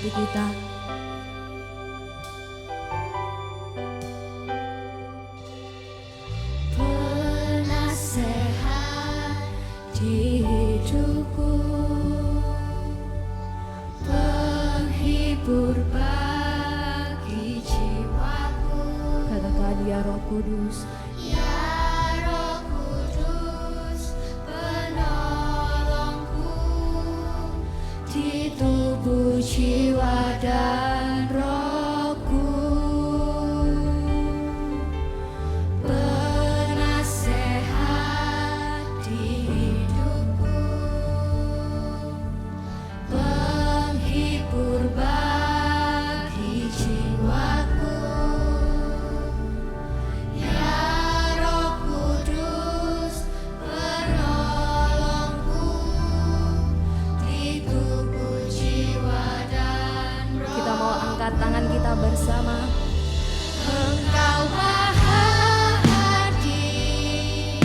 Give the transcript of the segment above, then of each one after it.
hati kita. Penasehat di hidupku, penghibur bagi jiwaku. Katakan ya Roh Kudus, Ya Roh Kudus, penolongku di tubuh, jiwa, dan rohku. Penasehat di hidupku, penghibur bagi jiwaku. Ya Roh Kudus, penolongku di tubuh, jiwa, dan roh. kita mau angkat tangan kita bersama. Engkau Maha Hadir,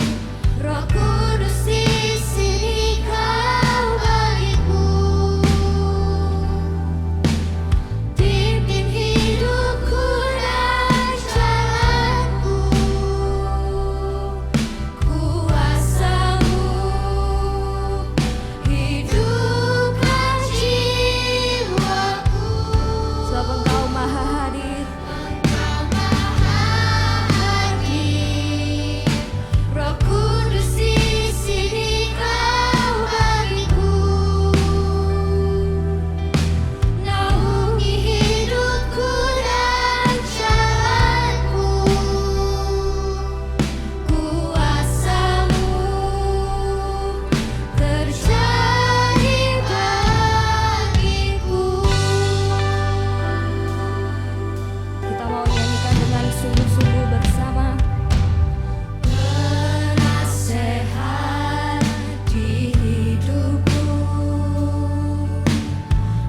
Roh Kudus di sini Kau bagiku. Pimpin hidupku dan jalanku, kuasa-Mu hidupkan jiwaku. Sebab Engkau Maha Hadir, Engkau Maha Hadir, Roh Kudus di sini Kau bagiku. Naungi hidupku dan jalanku, kuasa-Mu terjadi bagiku. kita mau nyanyikan dengan sungguh-sungguh bersama. Penasehat di hidupku,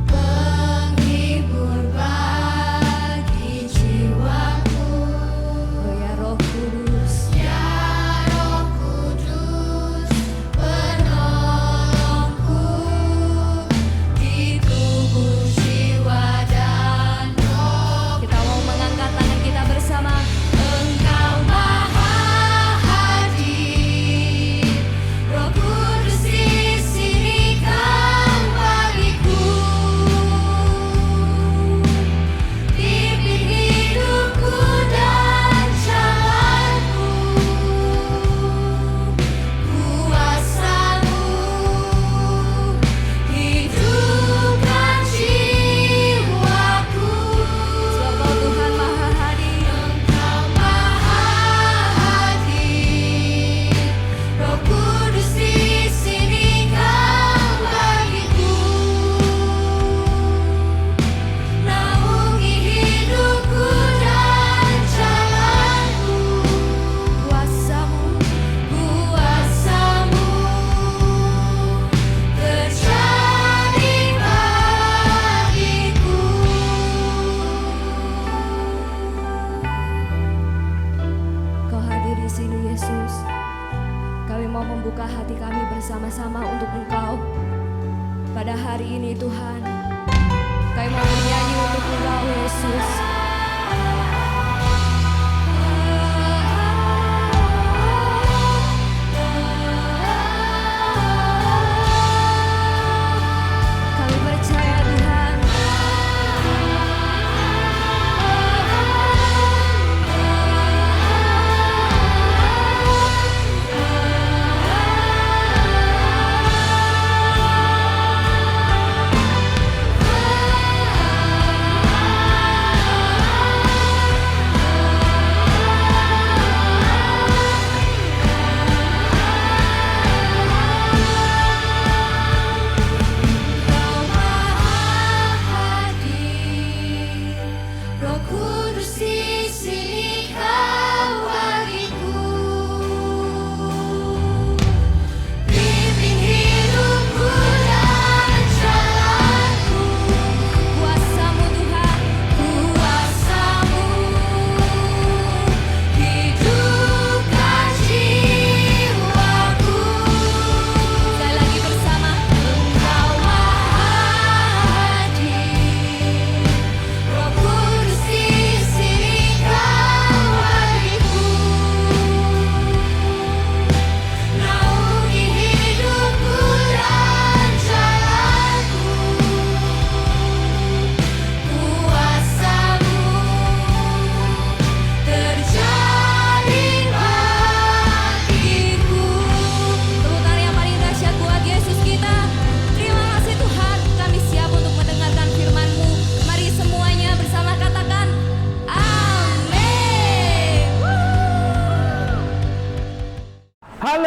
penghibur bagi jiwaku. Oh ya Roh Kudus, Ya Roh Kudus, penolongku di tubuh, jiwa, dan roh. kita mau mengangkat tangan kita bersama. Engkau Maha Hadir, Roh Kudus di sini Kau bagiku. Pimpin hidupku dan jalanku, kuasa-Mu hidupkan jiwaku. Sebab Engkau Tuhan Maha Hadir, Engkau Maha Hadir, Roh Kudus di sini Kau bagiku. Naungi hidupku dan jalanku, kuasa-Mu terjadi bagiku. Kau hadir di sini Yesus. Kami mau membuka hati kami bersama-sama untuk Engkau. Pada hari ini Tuhan, kami mau bernyanyi untuk Engkau Yesus. Kami percaya Tuhan, Engkau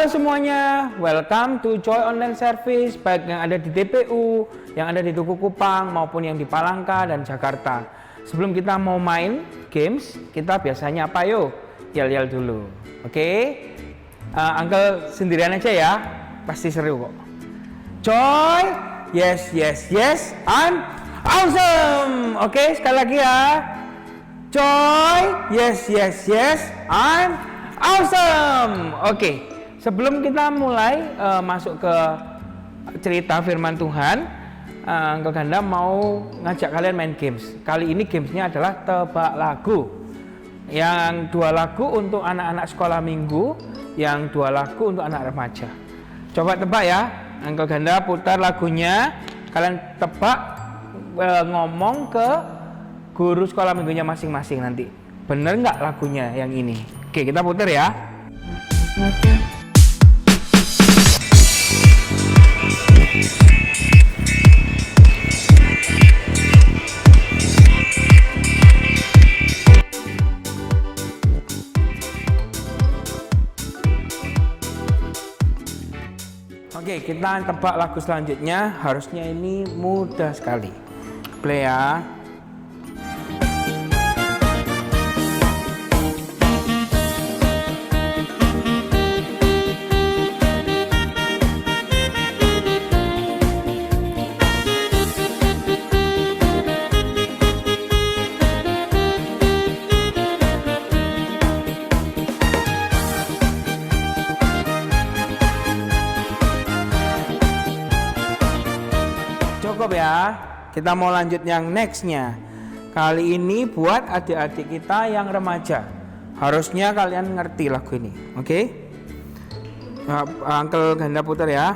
Halo semuanya, welcome to Joy Online Service, baik yang ada di TPU, yang ada di Duku Kupang, maupun yang di Palangka dan Jakarta. Sebelum kita mau main games, kita biasanya apa yuk? Yel-yel dulu, oke? Uncle sendirian aja ya, pasti seru kok. Joy, yes, yes, yes, and awesome. Oke, sekali lagi ya. Joy, yes, yes, yes, and awesome. Oke, sebelum kita mulai masuk ke cerita firman Tuhan, Uncle Ganda mau ngajak kalian main games. Kali ini gamesnya adalah tebak lagu. Yang 2 lagu untuk anak-anak sekolah minggu, yang 2 lagu untuk anak remaja. Coba tebak ya, Uncle Ganda putar lagunya, kalian tebak ngomong ke guru sekolah minggunya masing-masing nanti. Bener nggak lagunya yang ini? Oke, kita putar ya. Oke, kita tebak lagu selanjutnya. Harusnya ini mudah sekali. Play ya. Cukup ya, kita mau lanjut yang nextnya. Kali ini buat adik-adik kita yang remaja. Harusnya kalian ngerti lagu ini, oke? Uncle Ganda putar ya.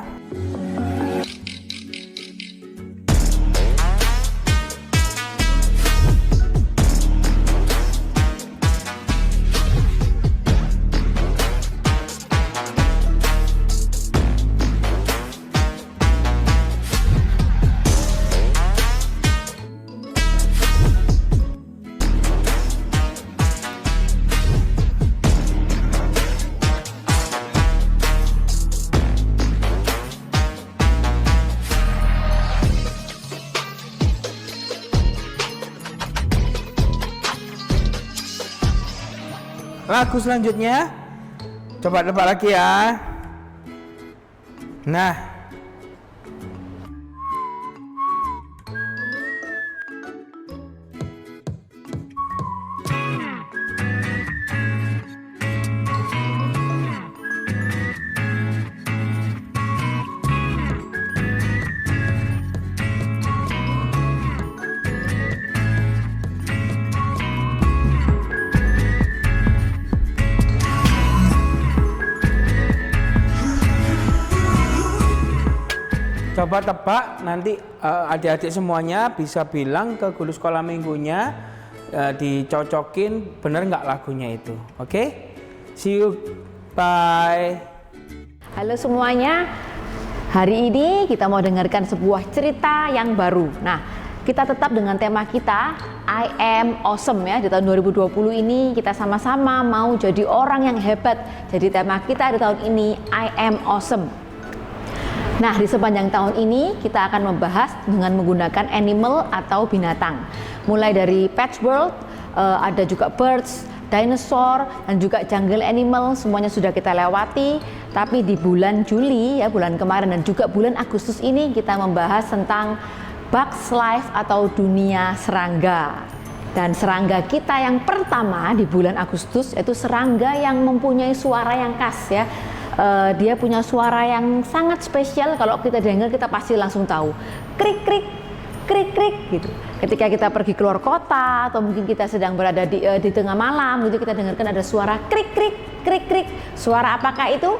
Lagu selanjutnya, coba tebak lagi ya. Nah, coba tebak, nanti adik-adik semuanya bisa bilang ke guru sekolah minggunya, dicocokin bener nggak lagunya itu, oke? See you, bye. Halo semuanya, hari ini kita mau dengarkan sebuah cerita yang baru. Nah, kita tetap dengan tema kita, I am awesome ya. Di tahun 2020 ini kita sama-sama mau jadi orang yang hebat. Jadi tema kita di tahun ini, I am awesome. Nah, di sepanjang tahun ini kita akan membahas dengan menggunakan animal atau binatang. Mulai dari Pets World, ada juga birds, dinosaur, dan juga jungle animal, semuanya sudah kita lewati. Tapi di bulan Juli, ya bulan kemarin dan juga bulan Agustus ini kita membahas tentang Bugs Life atau dunia serangga. Dan serangga kita yang pertama di bulan Agustus itu serangga yang mempunyai suara yang khas ya. Dia punya suara yang sangat spesial, kalau kita dengar kita pasti langsung tahu. Krik krik krik krik gitu. Ketika kita pergi keluar kota atau mungkin kita sedang berada di tengah malam gitu, kita dengarkan ada suara krik krik krik krik. Suara apakah itu?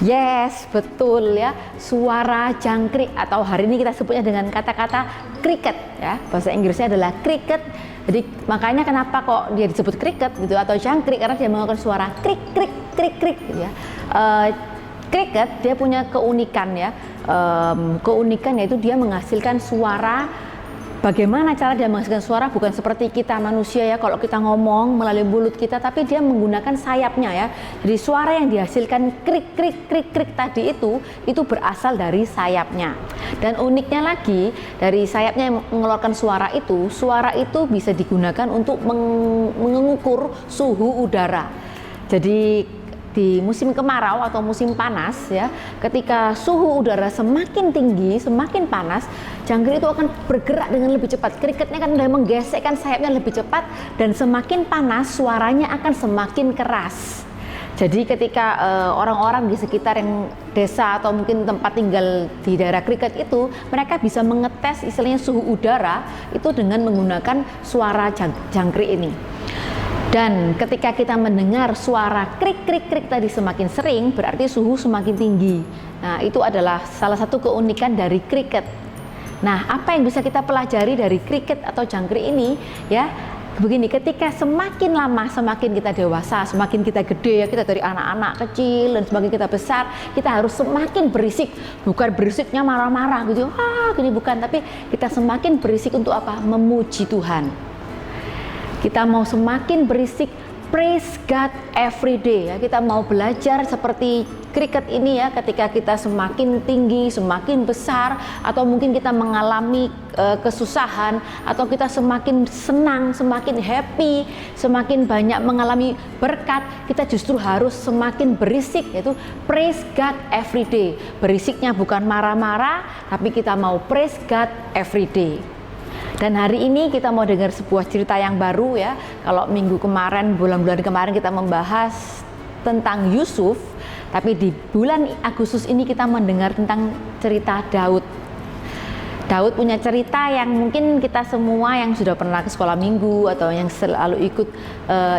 Yes, betul ya, suara jangkrik atau hari ini kita sebutnya dengan kata-kata cricket ya. Bahasa Inggrisnya adalah cricket. Jadi makanya kenapa kok dia disebut cricket gitu atau jangkrik, karena dia mengeluarkan suara krik krik krik krik gitu ya. Cricket dia punya keunikan ya. Keunikan yaitu dia menghasilkan suara Bagaimana cara dia menghasilkan suara? Bukan seperti kita manusia ya, kalau kita ngomong melalui mulut kita, tapi dia menggunakan sayapnya ya. Jadi suara yang dihasilkan krik krik krik krik tadi itu berasal dari sayapnya. Dan uniknya lagi, dari sayapnya yang mengeluarkan suara itu bisa digunakan untuk mengukur suhu udara. Jadi di musim kemarau atau musim panas ya, ketika suhu udara semakin tinggi, semakin panas, jangkrik itu akan bergerak dengan lebih cepat. Kriketnya kan menggesekkan sayapnya lebih cepat, dan semakin panas suaranya akan semakin keras. Jadi ketika orang-orang di sekitar yang desa atau mungkin tempat tinggal di daerah kriket itu, mereka bisa mengetes istilahnya suhu udara itu dengan menggunakan suara jangkrik ini. Dan ketika kita mendengar suara krik krik krik tadi semakin sering, berarti suhu semakin tinggi. Nah, itu adalah salah satu keunikan dari kriket. Nah, apa yang bisa kita pelajari dari kriket atau jangkrik ini ya? Begini, ketika semakin lama semakin kita dewasa, semakin kita gede ya, kita dari anak-anak kecil dan semakin kita besar, kita harus semakin berisik. Bukan berisiknya marah-marah gitu, gini bukan, tapi kita semakin berisik untuk apa? Memuji Tuhan. Kita mau semakin berisik, praise God every day ya. Kita mau belajar seperti kriket ini ya, ketika kita semakin tinggi, semakin besar, atau mungkin kita mengalami kesusahan, atau kita semakin senang, semakin happy, semakin banyak mengalami berkat, kita justru harus semakin berisik, yaitu praise God every day. Berisiknya bukan marah-marah, tapi kita mau praise God every day. Dan hari ini kita mau dengar sebuah cerita yang baru ya. Kalau minggu kemarin, bulan-bulan kemarin kita membahas tentang Yusuf, tapi di bulan Agustus ini kita mendengar tentang cerita Daud. Daud punya cerita yang mungkin kita semua yang sudah pernah ke sekolah minggu atau yang selalu ikut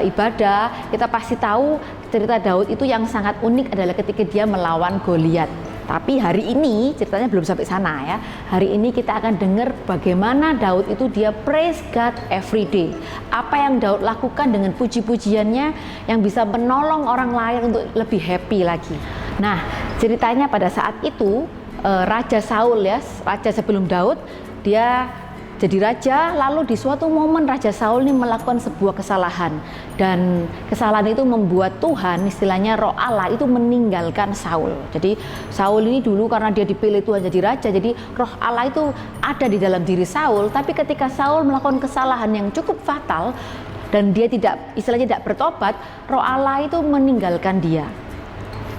ibadah, kita pasti tahu cerita Daud itu yang sangat unik adalah ketika dia melawan Goliat. Tapi hari ini ceritanya belum sampai sana ya. Hari ini kita akan dengar bagaimana Daud itu dia praise God every day. Apa yang Daud lakukan dengan puji-pujiannya yang bisa menolong orang lain untuk lebih happy lagi. Nah, ceritanya pada saat itu Raja Saul ya, raja sebelum Daud, dia jadi raja, lalu di suatu momen Raja Saul ini melakukan sebuah kesalahan, dan kesalahan itu membuat Tuhan, istilahnya Roh Allah itu meninggalkan Saul. Jadi Saul ini dulu karena dia dipilih Tuhan jadi raja, jadi Roh Allah itu ada di dalam diri Saul, tapi ketika Saul melakukan kesalahan yang cukup fatal dan dia istilahnya tidak bertobat, Roh Allah itu meninggalkan dia.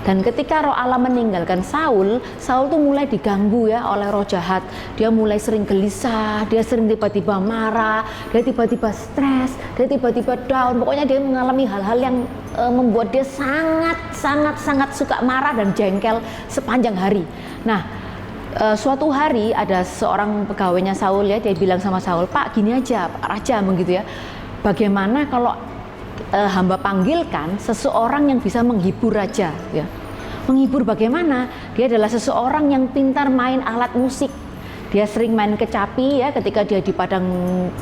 Dan ketika Roh Allah meninggalkan Saul tuh mulai diganggu ya oleh roh jahat. Dia mulai sering gelisah, dia sering tiba-tiba marah, dia tiba-tiba stres, dia tiba-tiba down. Pokoknya dia mengalami hal-hal yang membuat dia sangat suka marah dan jengkel sepanjang hari. Nah, suatu hari ada seorang pegawainya Saul ya, dia bilang sama Saul, "Pak, gini aja, Pak Raja begitu ya. Bagaimana kalau hamba panggilkan seseorang yang bisa menghibur raja ya." Menghibur bagaimana? Dia adalah seseorang yang pintar main alat musik. Dia sering main kecapi ya, ketika dia di padang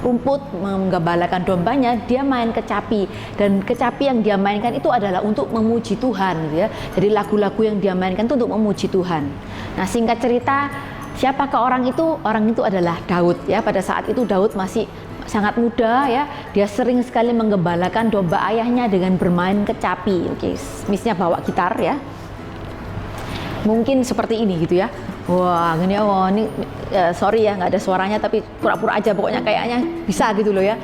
rumput menggembalakan dombanya, dia main kecapi, dan kecapi yang dia mainkan itu adalah untuk memuji Tuhan gitu ya. Jadi lagu-lagu yang dia mainkan itu untuk memuji Tuhan. Nah, singkat cerita, siapakah orang itu? Orang itu adalah Daud ya. Pada saat itu Daud masih sangat muda ya, dia sering sekali menggembalakan domba ayahnya dengan bermain kecapi. Oke, misalnya bawa gitar ya, mungkin seperti ini gitu ya. Wah, gini ya, wah ini sorry ya nggak ada suaranya, tapi pura-pura aja pokoknya kayaknya bisa gitu loh ya.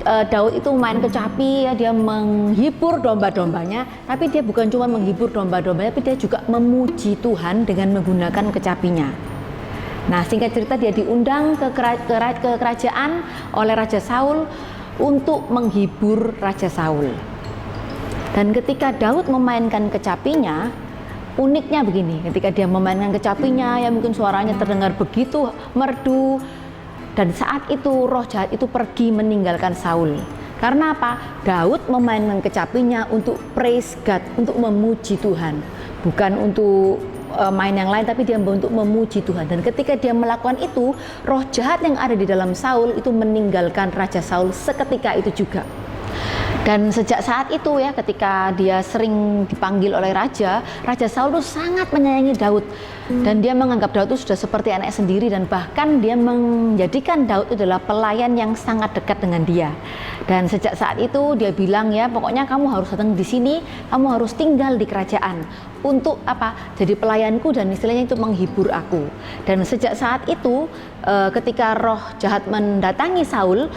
Daud itu main kecapi ya, dia menghibur domba-dombanya, tapi dia bukan cuma menghibur domba-dombanya, tapi dia juga memuji Tuhan dengan menggunakan kecapinya. Nah, singkat cerita dia diundang ke kerajaan oleh Raja Saul untuk menghibur Raja Saul. Dan ketika Daud memainkan kecapinya, uniknya begini, ketika dia memainkan kecapinya ya mungkin suaranya terdengar begitu merdu, dan saat itu roh jahat itu pergi meninggalkan Saul. Karena apa? Daud memainkan kecapinya untuk praise God, untuk memuji Tuhan, bukan untuk main yang lain, tapi dia untuk memuji Tuhan. Dan ketika dia melakukan itu, roh jahat yang ada di dalam Saul itu meninggalkan Raja Saul seketika itu juga. Dan sejak saat itu ya, ketika dia sering dipanggil oleh Raja Saul itu sangat menyayangi Daud. Dan dia menganggap Daud itu sudah seperti anak sendiri, dan bahkan dia menjadikan Daud itu adalah pelayan yang sangat dekat dengan dia. Dan sejak saat itu dia bilang ya, pokoknya kamu harus datang di sini, kamu harus tinggal di kerajaan. Untuk apa? Jadi pelayanku, dan istilahnya itu menghibur aku. Dan sejak saat itu ketika roh jahat mendatangi Saul,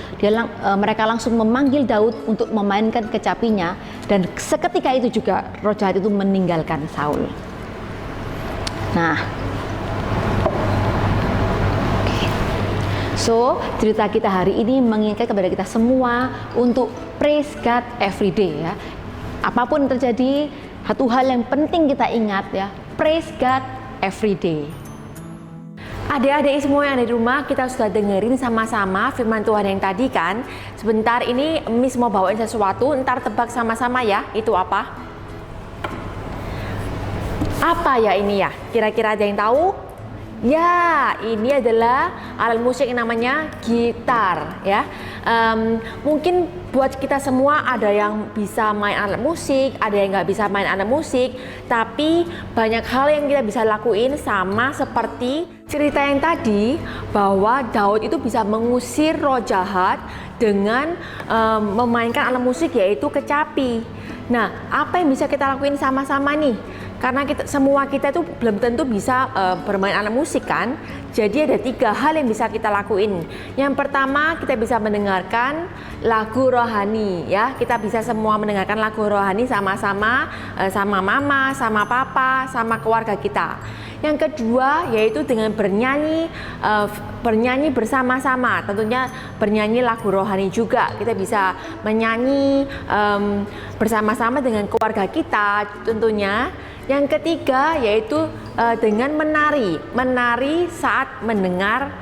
mereka langsung memanggil Daud untuk memainkan kecapinya, dan seketika itu juga roh jahat itu meninggalkan Saul. Nah, so cerita kita hari ini mengingatkan kepada kita semua untuk praise God every day ya. Apapun yang terjadi, satu hal yang penting kita ingat ya, praise God every day. Adik-adik semua yang ada di rumah, kita sudah dengerin sama-sama firman Tuhan yang tadi kan. Sebentar ini Miss mau bawain sesuatu, ntar tebak sama-sama ya, itu apa? Apa ya ini ya? Kira-kira ada yang tahu? Ya, ini adalah alat musik yang namanya gitar ya. Mungkin buat kita semua ada yang bisa main alat musik, ada yang nggak bisa main alat musik, tapi banyak hal yang kita bisa lakuin, sama seperti cerita yang tadi bahwa Daud itu bisa mengusir roh jahat dengan memainkan alat musik, yaitu kecapi. Nah, apa yang bisa kita lakuin sama-sama nih? Karena semua kita itu belum tentu bisa bermain alat musik kan. Jadi ada 3 hal yang bisa kita lakuin. Yang pertama, kita bisa mendengarkan lagu rohani ya. Kita bisa semua mendengarkan lagu rohani sama-sama, sama mama, sama papa, sama keluarga kita. Yang kedua yaitu dengan bernyanyi bersama-sama. Tentunya bernyanyi lagu rohani juga. Kita bisa menyanyi bersama-sama dengan keluarga kita tentunya. Yang ketiga yaitu dengan menari saat mendengar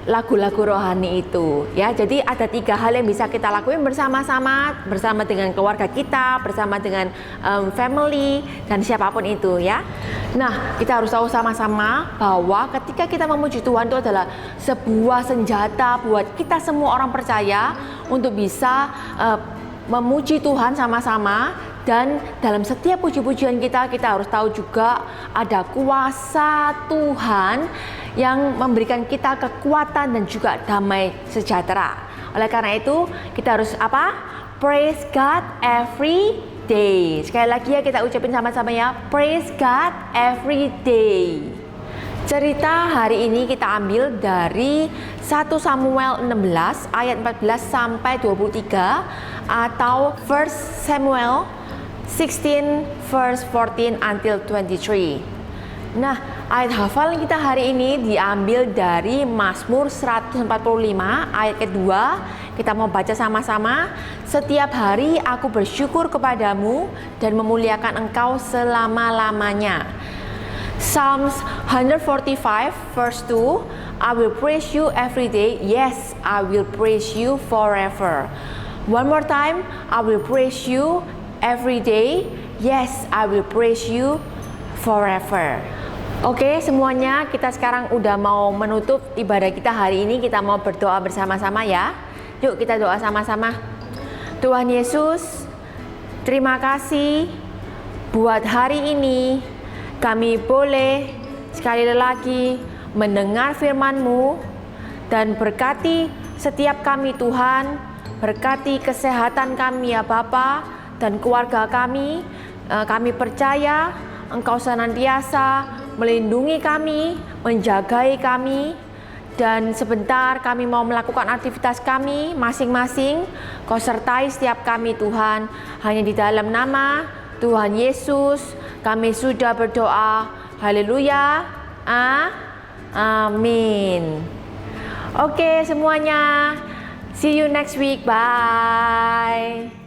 lagu-lagu rohani itu ya. Jadi ada 3 hal yang bisa kita lakuin bersama-sama, bersama dengan keluarga kita, bersama dengan family dan siapapun itu ya. Nah, kita harus tahu sama-sama bahwa ketika kita memuji Tuhan itu adalah sebuah senjata buat kita semua orang percaya untuk bisa memuji Tuhan sama-sama. Dan dalam setiap puji-pujian kita harus tahu juga ada kuasa Tuhan yang memberikan kita kekuatan dan juga damai sejahtera. Oleh karena itu kita harus apa? Praise God every day. Sekali lagi ya, kita ucapin sama-sama ya, praise God every day. Cerita hari ini kita ambil dari 1 Samuel 16 ayat 14 sampai 23 atau 1 Samuel 16 verse 14 until 23. Nah, ayat hafalan kita hari ini diambil dari Mazmur 145 ayat kedua. Kita mau baca sama-sama. Setiap hari aku bersyukur kepadamu dan memuliakan engkau selama-lamanya. Psalms 145 verse 2, I will praise you every day. Yes, I will praise you forever. One more time, I will praise you every day. Yes, I will praise you forever. Oke, semuanya kita sekarang udah mau menutup ibadah kita hari ini. Kita mau berdoa bersama-sama ya. Yuk kita doa sama-sama. Tuhan Yesus, terima kasih buat hari ini. Kami boleh sekali lagi mendengar firman-Mu, dan berkati setiap kami Tuhan. Berkati kesehatan kami ya Bapa, dan keluarga kami. Kami percaya Engkau senantiasa melindungi kami, menjagai kami, dan sebentar kami mau melakukan aktivitas kami masing-masing. Kau sertai setiap kami Tuhan, hanya di dalam nama Tuhan Yesus kami sudah berdoa. Haleluya. Amin. Oke semuanya, see you next week. Bye.